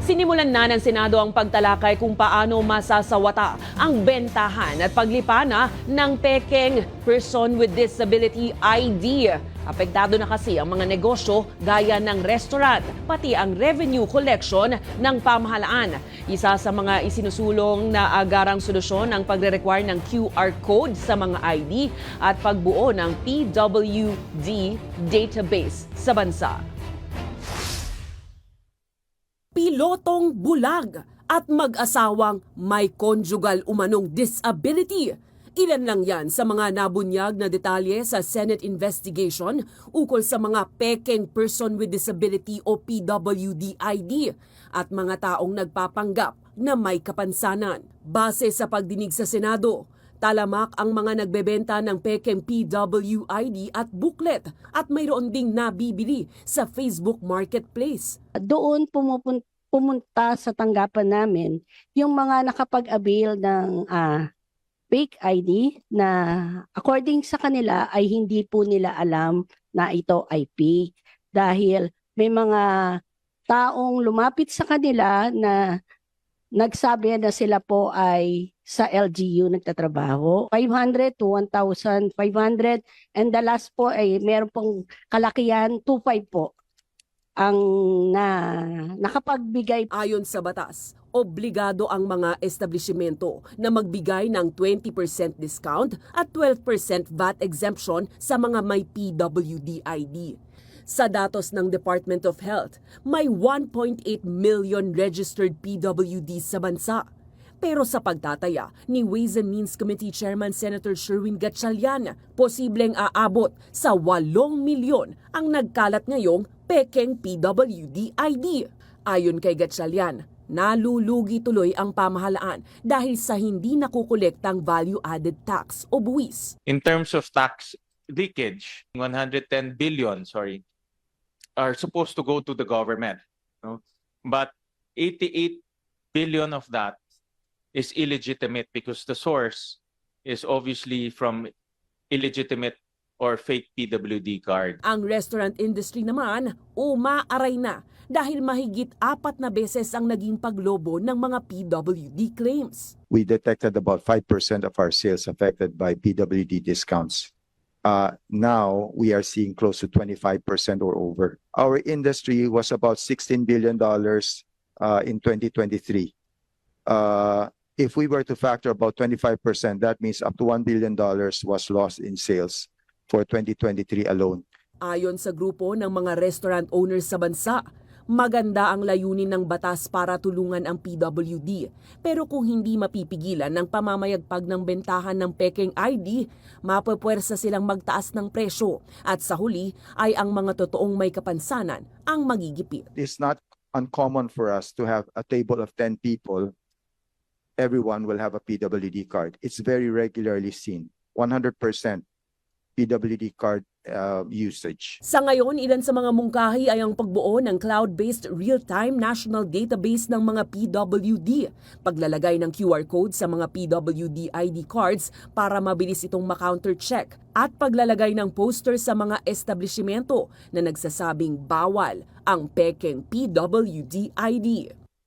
Sinimulan na ng Senado ang pagtalakay kung paano masasawata ang bentahan at paglipana ng pekeng Person with Disability ID. Apektado na kasi ang mga negosyo gaya ng restaurant, pati ang revenue collection ng pamahalaan. Isa sa mga isinusulong na agarang solusyon ang pagre-require ng QR code sa mga ID at pagbuo ng PWD database sa bansa. Pilotong bulag at mag-asawang may conjugal umanong disability. Ilan lang yan sa mga nabunyag na detalye sa Senate investigation ukol sa mga pekeng Person with Disability o PWD ID at mga taong nagpapanggap na may kapansanan. Base sa pagdinig sa Senado, talamak ang mga nagbebenta ng pekeng PWID at booklet at mayroon ding nabibili sa Facebook Marketplace. Doon pumunta sa tanggapan namin yung mga nakapag-avail ng fake ID na according sa kanila ay hindi po nila alam na ito ay fake dahil may mga taong lumapit sa kanila na nagsabi na sila po ay sa LGU nagtatrabaho. 500 to 1,500 and the last po ay meron pong kalakihan 2,500 po ang nakapagbigay. Ayon sa batas, obligado ang mga establishmento na magbigay ng 20% discount at 12% VAT exemption sa mga may PWD ID. Sa datos ng Department of Health, may 1.8 million registered PWD sa bansa. Pero sa pagtataya ni Ways and Means Committee Chairman Senator Sherwin Gatchalian, posibleng aabot sa 8 milyon ang nagkalat ngayong pekeng PWD ID. Ayon kay Gatchalian, nalulugi tuloy ang pamahalaan dahil sa hindi nakukolektang value-added tax o buwis. In terms of tax leakage, 110 billion, are supposed to go to the government. No? But 88 billion of that is illegitimate because the source is obviously from illegitimate or fake PWD card. Ang restaurant industry naman, umaaray na dahil mahigit 4 na beses ang naging paglobo ng mga PWD claims. We detected about 5% of our sales affected by PWD discounts. Now we are seeing close to 25% or over. Our industry was about $16 billion in 2023. If we were to factor about 25%, that means up to $1 billion was lost in sales for 2023 alone. Ayon sa grupo ng mga restaurant owners sa bansa, maganda ang layunin ng batas para tulungan ang PWD. Pero kung hindi mapipigilan ng pamamayagpag ng bentahan ng pekeng ID, mapupwersa silang magtaas ng presyo at sa huli ay ang mga totoong may kapansanan ang magigipit. It's not uncommon for us to have a table of 10 people. Everyone will have a PWD card. It's very regularly seen. 100% PWD card usage. Sa ngayon, ilan sa mga mungkahi ay ang pagbuo ng cloud-based real-time national database ng mga PWD, paglalagay ng QR code sa mga PWD ID cards para mabilis itong ma-counter-check, at paglalagay ng poster sa mga establishmento na nagsasabing bawal ang pekeng PWD ID.